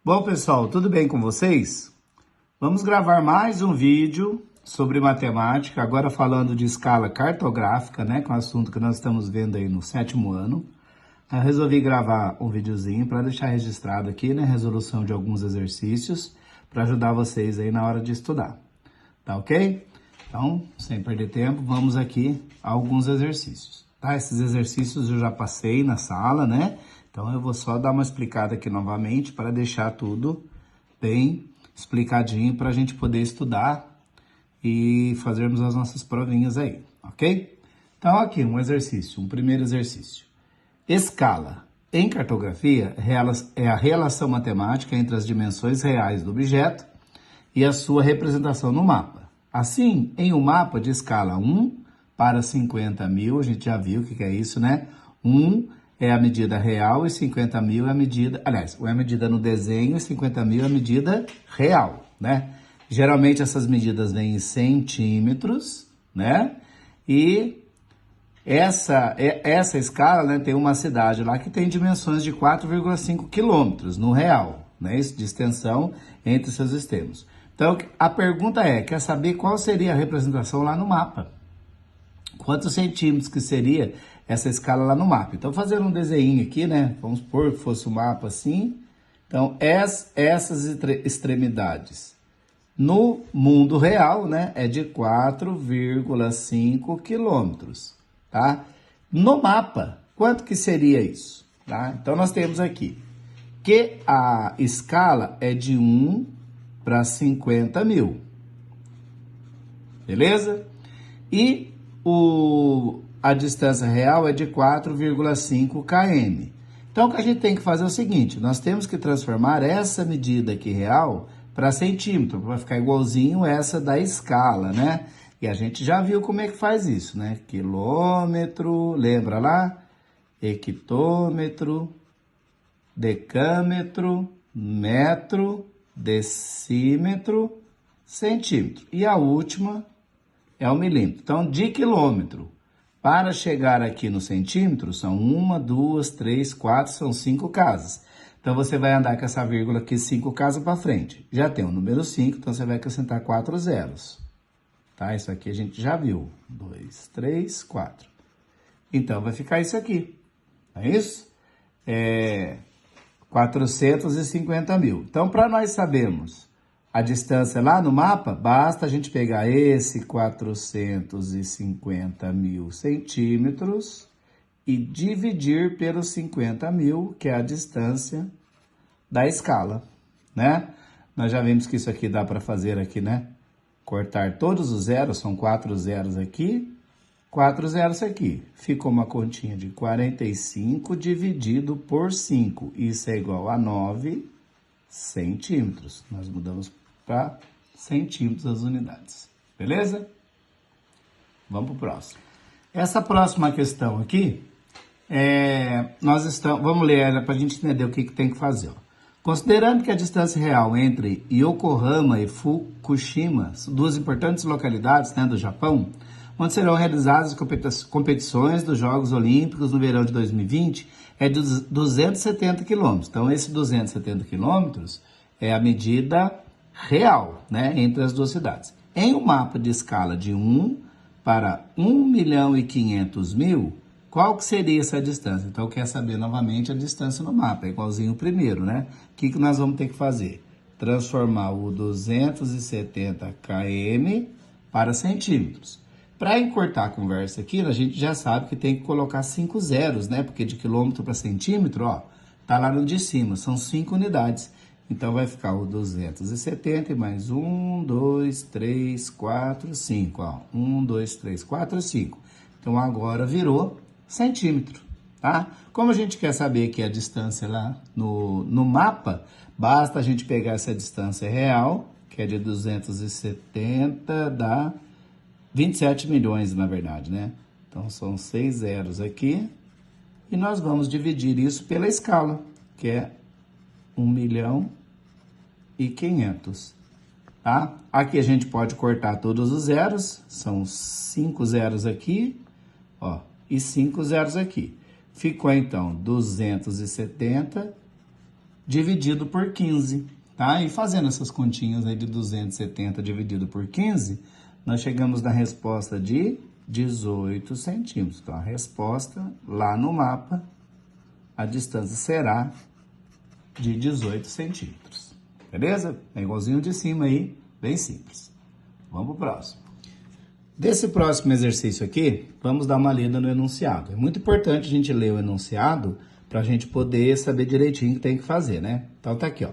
Bom, pessoal, tudo bem com vocês? Vamos gravar mais um vídeo sobre matemática, agora falando de escala cartográfica, né, com o assunto que nós estamos vendo aí no 7º ano. Eu resolvi gravar um videozinho para deixar registrado aqui, né, resolução de alguns exercícios, para ajudar vocês aí na hora de estudar, tá ok? Então, sem perder tempo, vamos aqui a alguns exercícios, tá? Esses exercícios eu já passei na sala, né? Então, eu vou só dar uma explicada aqui novamente para deixar tudo bem explicadinho para a gente poder estudar e fazermos as nossas provinhas aí, ok? Então, aqui um exercício, um primeiro exercício. Escala. Em cartografia, é a relação matemática entre as dimensões reais do objeto e a sua representação no mapa. Assim, em um mapa de escala 1 para 50.000, a gente já viu o que é isso, né? 1 é a medida real e 50.000 é a medida... Aliás, é a medida no desenho e 50.000 é a medida real, né? Geralmente essas medidas vêm em centímetros, né? E essa escala, né, tem uma cidade lá que tem dimensões de 4,5 quilômetros no real, né? Isso de extensão entre seus extremos. Então, a pergunta é, quer saber qual seria a representação lá no mapa? Quantos centímetros que seria essa escala lá no mapa? Então, fazendo um desenho aqui, né? Vamos supor que fosse um mapa assim. Então, essas extremidades no mundo real, né? É de 4,5 quilômetros, tá? No mapa, quanto que seria isso? Tá? Então, nós temos aqui que a escala é de 1 para 50.000, beleza? E a distância real é de 4,5 km. Então, o que a gente tem que fazer é o seguinte, nós temos que transformar essa medida aqui real para centímetro, para ficar igualzinho essa da escala, né? E a gente já viu como é que faz isso, né? Quilômetro, lembra lá? Hectômetro, decâmetro, metro, decímetro, centímetro. E a última é o milímetro. Então, de quilômetro para chegar aqui no centímetro, são 1, 2, 3, 4, são 5 casas. Então, você vai andar com essa vírgula aqui 5 casas para frente. Já tem o número 5, então você vai acrescentar 4 zeros. Tá? Isso aqui a gente já viu. 2, 3, 4. Então, vai ficar isso aqui. Não é isso? 450.000. Então, para nós sabermos a distância lá no mapa, basta a gente pegar esse 450.000 centímetros e dividir pelos 50.000, que é a distância da escala, né? Nós já vimos que isso aqui dá para fazer aqui, né? Cortar todos os zeros, são 4 zeros aqui, 4 zeros aqui. Ficou uma continha de 45 dividido por 5. Isso é igual a 9 centímetros. Nós mudamos para centímetros as unidades. Beleza? Vamos para o próximo. Essa próxima questão aqui, vamos ler ela para a gente entender o que tem que fazer. Ó. Considerando que a distância real entre Yokohama e Fukushima, duas importantes localidades, né, do Japão, onde serão realizadas as competições dos Jogos Olímpicos no verão de 2020, é de 270 quilômetros. Então, esse 270 quilômetros é a medida real, né, entre as duas cidades. Em um mapa de escala de 1 para 1.500.000, qual que seria essa distância? Então, quer saber novamente a distância no mapa, é igualzinho o primeiro, né? O que nós vamos ter que fazer? Transformar o 270 km para centímetros. Para encurtar a conversa aqui, a gente já sabe que tem que colocar 5 zeros, né? Porque de quilômetro para centímetro, ó, tá lá no de cima, são 5 unidades. Então, vai ficar o 270 e mais 1, 2, 3, 4, 5, ó. 1, 2, 3, 4, 5. Então, agora virou centímetro, tá? Como a gente quer saber que a distância lá no mapa, basta a gente pegar essa distância real, que é de 270, dá 27 milhões, na verdade, né? Então, são 6 zeros aqui. E nós vamos dividir isso pela escala, que é 1.500.000, tá? Aqui a gente pode cortar todos os zeros, são 5 zeros aqui, ó, e 5 zeros aqui. Ficou, então, 270 dividido por 15, tá? E fazendo essas continhas aí de 270 dividido por 15, nós chegamos na resposta de 18 centímetros. Então, a resposta lá no mapa, a distância será de 18 centímetros. Beleza? É igualzinho de cima aí, bem simples. Vamos pro próximo. Desse próximo exercício aqui, vamos dar uma lida no enunciado. É muito importante a gente ler o enunciado para a gente poder saber direitinho o que tem que fazer, né? Então tá aqui, ó.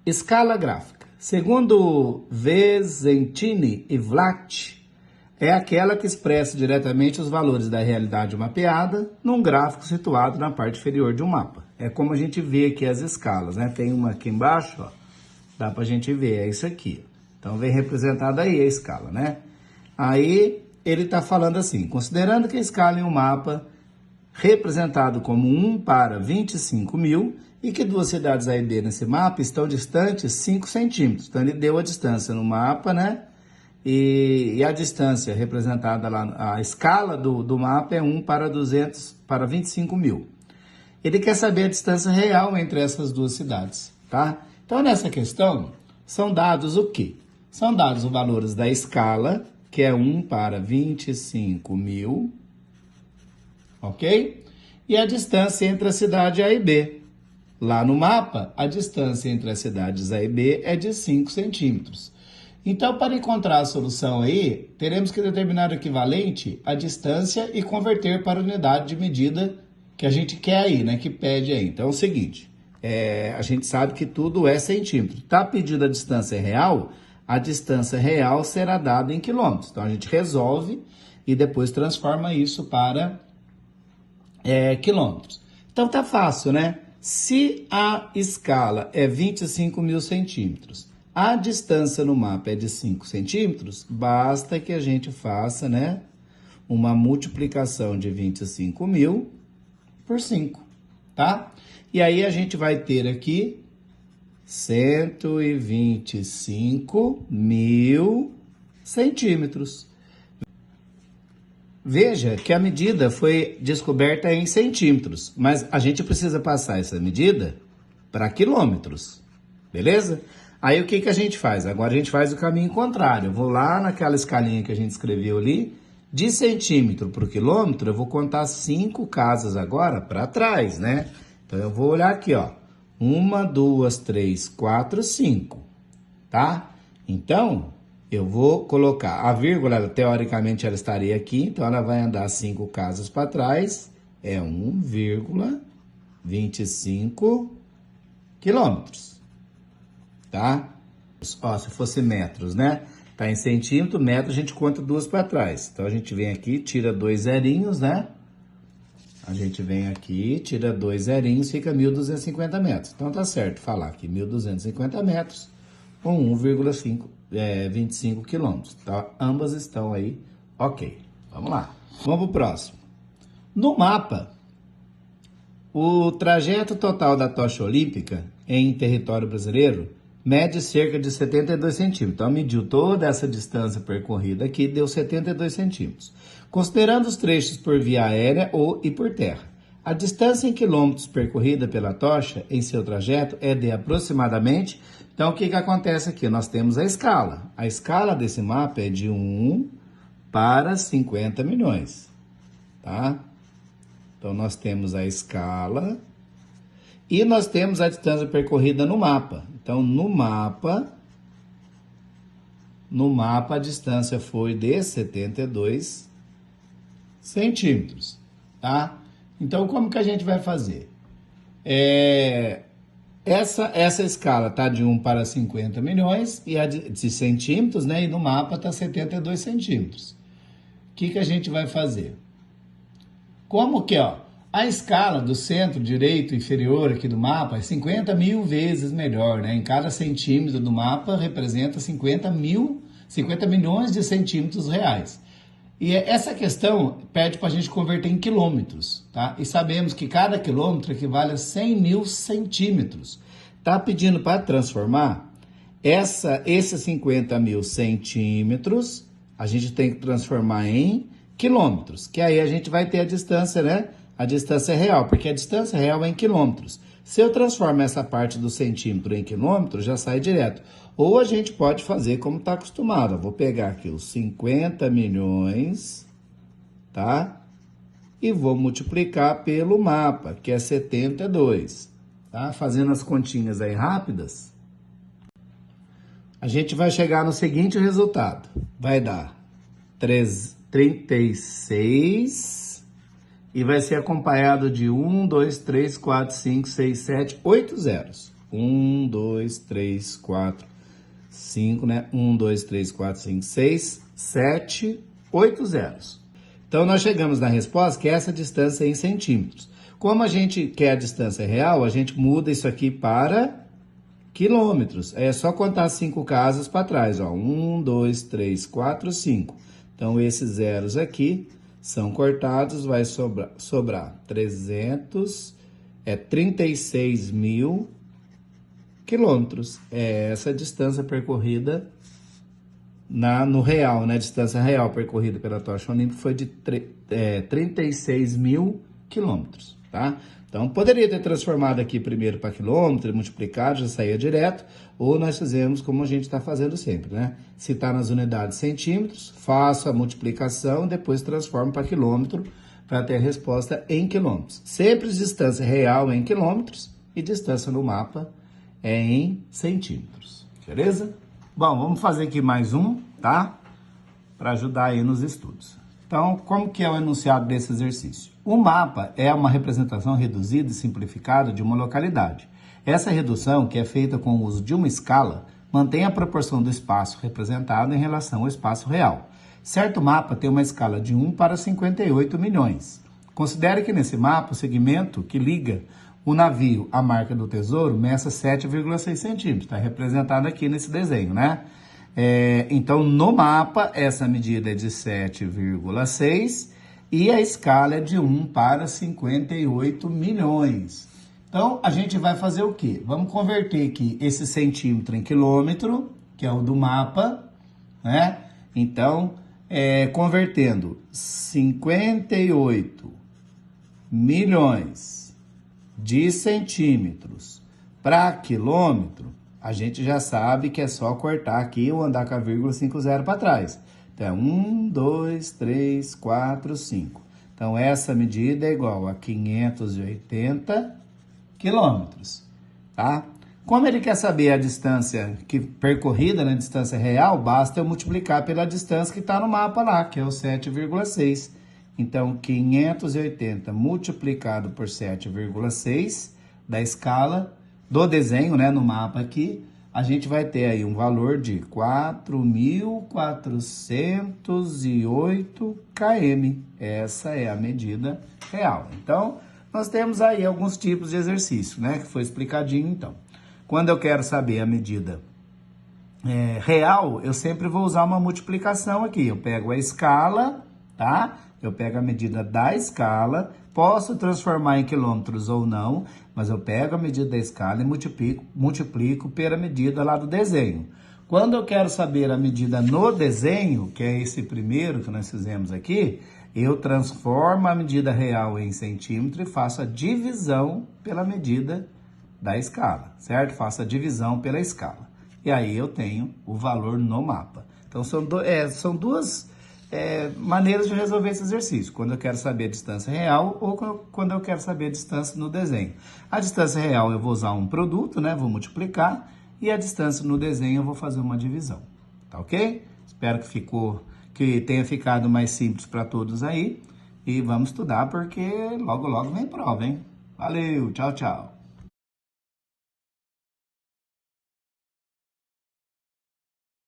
Escala gráfica. Segundo Vizzentini e Vlach, é aquela que expressa diretamente os valores da realidade mapeada num gráfico situado na parte inferior de um mapa. É como a gente vê aqui as escalas, né? Tem uma aqui embaixo, ó. Dá pra gente ver, é isso aqui. Então vem representada aí a escala, né? Aí ele tá falando assim, considerando que a escala em um mapa representado como 1 para 25 mil e que duas cidades A e B nesse mapa estão distantes 5 centímetros. Então ele deu a distância no mapa, né? E a distância representada lá, a escala do mapa é 1 para 200 para 25 mil. Ele quer saber a distância real entre essas duas cidades, tá? Então nessa questão são dados o quê? São dados os valores da escala, que é 1 para 25 mil, ok? E a distância entre a cidade A e B. Lá no mapa, a distância entre as cidades A e B é de 5 centímetros. Então, para encontrar a solução aí, teremos que determinar o equivalente à distância e converter para a unidade de medida que a gente quer aí, né? Que pede aí. Então, é o seguinte, a gente sabe que tudo é centímetro. Está pedida a distância real será dada em quilômetros. Então, a gente resolve e depois transforma isso para quilômetros. Então, tá fácil, né? Se a escala é 25 mil centímetros, a distância no mapa é de 5 centímetros, basta que a gente faça, né, uma multiplicação de 25 mil por 5, tá? E aí a gente vai ter aqui 125 mil centímetros. Veja que a medida foi descoberta em centímetros, mas a gente precisa passar essa medida para quilômetros, beleza? Aí o que a gente faz? Agora a gente faz o caminho contrário. Eu vou lá naquela escalinha que a gente escreveu ali, de centímetro para o quilômetro, eu vou contar 5 casas agora para trás, né? Então eu vou olhar aqui, ó. 1, 2, 3, 4, 5, tá? Então, eu vou colocar a vírgula, teoricamente ela estaria aqui, então ela vai andar 5 casas para trás, é 1,25 quilômetros, tá? Ó, se fosse metros, né? Tá em centímetro, metro, a gente conta 2 para trás. Então a gente vem aqui, tira 2 zerinhos, né? A gente vem aqui, tira 2 zerinhos, fica 1.250 metros. Então tá certo falar aqui 1.250 metros ou 1,25 quilômetros. Então, ambas estão aí, ok. Vamos lá. Vamos pro próximo. No mapa, o trajeto total da tocha olímpica em território brasileiro mede cerca de 72 centímetros. Então, mediu toda essa distância percorrida aqui, deu 72 centímetros. Considerando os trechos por via aérea e por terra. A distância em quilômetros percorrida pela tocha em seu trajeto é de aproximadamente... Então, o que acontece aqui? Nós temos a escala. A escala desse mapa é de 1 para 50 milhões, tá? Então, nós temos a escala e nós temos a distância percorrida no mapa. Então, no mapa a distância foi de 72 centímetros, tá? Então, como que a gente vai fazer? Essa escala tá de 1 para 50 milhões e a de centímetros, né? E no mapa tá 72 centímetros. O que a gente vai fazer? Como que, ó, a escala do centro direito inferior aqui do mapa é 50 mil vezes melhor, né? Em cada centímetro do mapa representa 50 milhões de centímetros reais. E essa questão pede para a gente converter em quilômetros, tá? E sabemos que cada quilômetro equivale a 100 mil centímetros. Tá pedindo para transformar esses 50 mil centímetros, a gente tem que transformar em quilômetros, que aí a gente vai ter a distância, né? A distância real, porque a distância real é em quilômetros. Se eu transformo essa parte do centímetro em quilômetro, já sai direto. Ou a gente pode fazer como está acostumado. Eu vou pegar aqui os 50 milhões, tá? E vou multiplicar pelo mapa, que é 72, tá? Fazendo as continhas aí rápidas, a gente vai chegar no seguinte resultado. Vai dar 36 e vai ser acompanhado de 1, 2, 3, 4, 5, 6, 7, 8 zeros. 1, 2, 3, 4, 5, né? 1, 2, 3, 4, 5, 6, 7, 8 zeros. Então, nós chegamos na resposta que é essa distância é em centímetros. Como a gente quer a distância real, a gente muda isso aqui para quilômetros. É só contar 5 casas para trás, ó. 1, 2, 3, 4, 5. Então, esses zeros aqui são cortados, vai sobrar 36 mil quilômetros. É essa distância percorrida no real, né? A distância real percorrida pela tocha olímpica foi de 36 mil quilômetros, tá? Então, poderia ter transformado aqui primeiro para quilômetro, multiplicado, já saía direto, ou nós fizemos como a gente está fazendo sempre, né? Se está nas unidades centímetros, faço a multiplicação, depois transformo para quilômetro, para ter a resposta em quilômetros. Sempre distância real é em quilômetros e distância no mapa é em centímetros, beleza? Bom, vamos fazer aqui mais um, tá? Para ajudar aí nos estudos. Então, como que é o enunciado desse exercício? O mapa é uma representação reduzida e simplificada de uma localidade. Essa redução, que é feita com o uso de uma escala, mantém a proporção do espaço representado em relação ao espaço real. Certo mapa tem uma escala de 1 para 58 milhões. Considere que nesse mapa o segmento que liga o navio à marca do tesouro meça 7,6 centímetros. Está representado aqui nesse desenho, né? Então, no mapa, essa medida é de 7,6 e a escala é de 1 para 58 milhões. Então, a gente vai fazer o quê? Vamos converter aqui esse centímetro em quilômetro, que é o do mapa, né? Então, convertendo 58 milhões de centímetros para quilômetro, a gente já sabe que é só cortar aqui ou andar com a vírgula 50 para trás. Então, é 1, 2, 3, 4, 5. Então, essa medida é igual a 580 quilômetros, tá? Como ele quer saber a distância percorrida, né, distância real, basta eu multiplicar pela distância que está no mapa lá, que é o 7,6. Então, 580 multiplicado por 7,6 da escala do desenho, né, no mapa aqui, a gente vai ter aí um valor de 4.408 km. Essa é a medida real. Então, nós temos aí alguns tipos de exercício, né, que foi explicadinho, então. Quando eu quero saber a medida real, eu sempre vou usar uma multiplicação aqui. Eu pego a escala, tá? Eu pego a medida da escala, posso transformar em quilômetros ou não, mas eu pego a medida da escala e multiplico pela medida lá do desenho. Quando eu quero saber a medida no desenho, que é esse primeiro que nós fizemos aqui, eu transformo a medida real em centímetro e faço a divisão pela medida da escala, certo? Faço a divisão pela escala. E aí eu tenho o valor no mapa. Então, são duas maneiras de resolver esse exercício, quando eu quero saber a distância real ou quando eu quero saber a distância no desenho. A distância real eu vou usar um produto, né? Vou multiplicar, e a distância no desenho eu vou fazer uma divisão, tá ok? Espero que tenha ficado mais simples para todos aí, e vamos estudar porque logo logo vem prova, hein? Valeu, tchau, tchau!